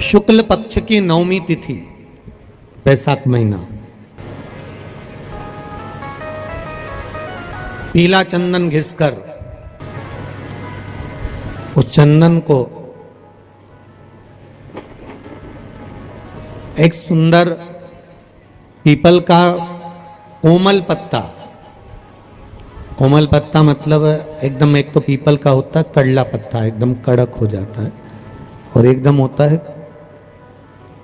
शुक्ल पक्ष की नवमी तिथि, बैसाख महीना, पीला चंदन घिसकर उस चंदन को एक सुंदर पीपल का कोमल पत्ता, कोमल पत्ता मतलब एकदम, एक तो पीपल का होता है कड़ला पत्ता, एकदम कड़क हो जाता है, और एकदम होता है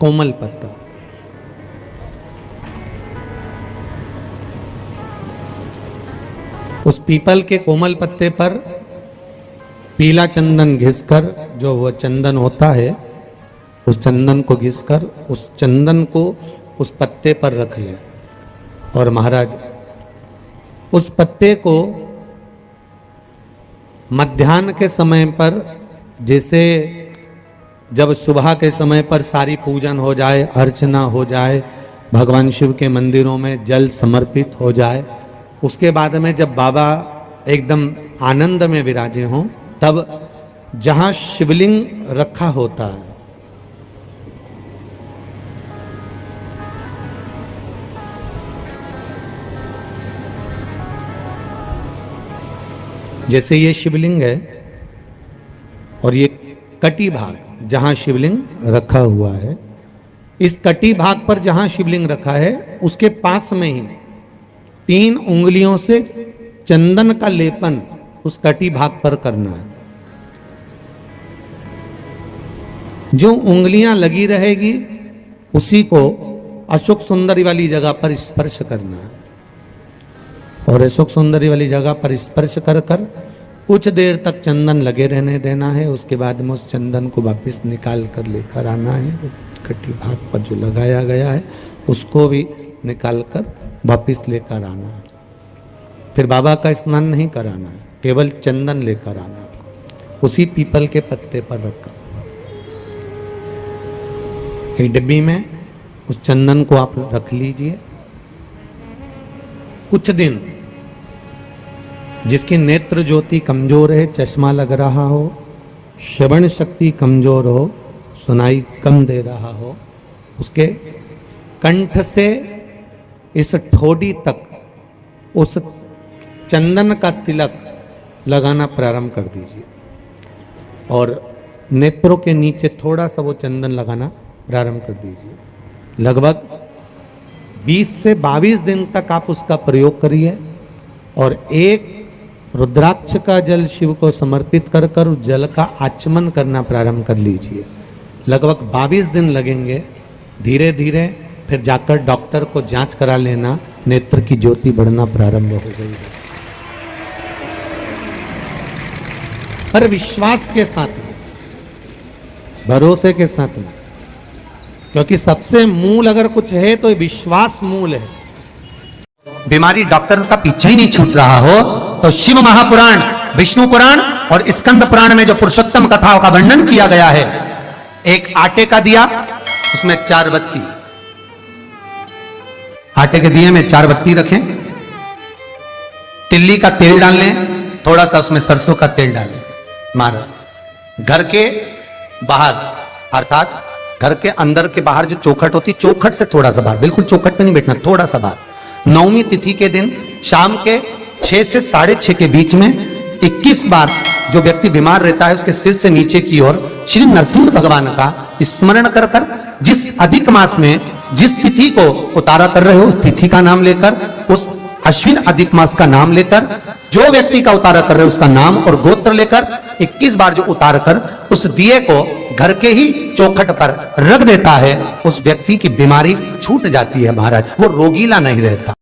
कोमल पत्ता। उस पीपल के कोमल पत्ते पर पीला चंदन घिसकर, जो वह चंदन होता है, उस चंदन को घिसकर उस चंदन को उस पत्ते पर रख ले। और महाराज उस पत्ते को मध्याह्न के समय पर, जैसे जब सुबह के समय पर सारी पूजन हो जाए, अर्चना हो जाए, भगवान शिव के मंदिरों में जल समर्पित हो जाए, उसके बाद में जब बाबा एकदम आनंद में विराजे हों, तब जहां शिवलिंग रखा होता है, जैसे ये शिवलिंग है और ये कटी भाग जहां शिवलिंग रखा हुआ है, इस कटी भाग पर जहां शिवलिंग रखा है उसके पास में ही 3 उंगलियों से चंदन का लेपन उस कटी भाग पर करना है। जो उंगलियां लगी रहेगी उसी को अशोक सुंदरी वाली जगह पर स्पर्श करना है, और अशोक सुंदरी वाली जगह पर स्पर्श कर कर कुछ देर तक चंदन लगे रहने देना है। उसके बाद में उस चंदन को वापस निकाल कर लेकर आना है। कटी भाग पर जो लगाया गया है उसको भी निकाल कर वापस लेकर आना है। फिर बाबा का स्नान नहीं कराना है, केवल चंदन लेकर आना है, उसी पीपल के पत्ते पर रखकर एक डिब्बी में उस चंदन को आप रख लीजिए। कुछ दिन जिसकी नेत्र ज्योति कमजोर है, चश्मा लग रहा हो, श्रवण शक्ति कमजोर हो, सुनाई कम दे रहा हो, उसके कंठ से इस ठोड़ी तक उस चंदन का तिलक लगाना प्रारंभ कर दीजिए, और नेत्रों के नीचे थोड़ा सा वो चंदन लगाना प्रारंभ कर दीजिए। लगभग 20 से 22 दिन तक आप उसका प्रयोग करिए, और एक रुद्राक्ष का जल शिव को समर्पित कर कर उस जल का आचमन करना प्रारंभ कर लीजिए। लगभग 22 दिन लगेंगे। धीरे धीरे फिर जाकर डॉक्टर को जांच करा लेना, नेत्र की ज्योति बढ़ना प्रारंभ हो गई है। पर विश्वास के साथ में, भरोसे के साथ में, क्योंकि सबसे मूल अगर कुछ है तो विश्वास मूल है। बीमारी डॉक्टर का पीछे ही नहीं छूट रहा हो तो शिव महापुराण, विष्णु पुराण और स्कंद पुराण में जो पुरुषोत्तम कथाओं का वर्णन किया गया है, एक आटे का दिया, उसमें 4 बत्ती, आटे के दिए में 4 बत्ती रखें, तिल्ली का तेल डाल लें, थोड़ा सा उसमें सरसों का तेल डाल लें। महाराज घर के बाहर, अर्थात घर के अंदर के बाहर जो चौखट होती, चौखट से थोड़ा सा बाहर, बिल्कुल चौखट पे नहीं बैठना, थोड़ा सा बाहर, नवमी तिथि के दिन शाम के 6 से 6:30 के बीच में 21 बार जो व्यक्ति बीमार रहता है उसके सिर से नीचे की ओर श्री नरसिंह भगवान का स्मरण कर कर, जिस अधिक मास में जिस तिथि को उतारा कर रहे हो उस तिथि का नाम लेकर, उस अश्विन अधिक मास का नाम लेकर, जो व्यक्ति का उतारा कर रहे हो उसका नाम और गोत्र लेकर 21 बार जो उतार कर उस दिए को घर के ही चौखट पर रख देता है, उस व्यक्ति की बीमारी छूट जाती है महाराज, वो रोगीला नहीं रहता।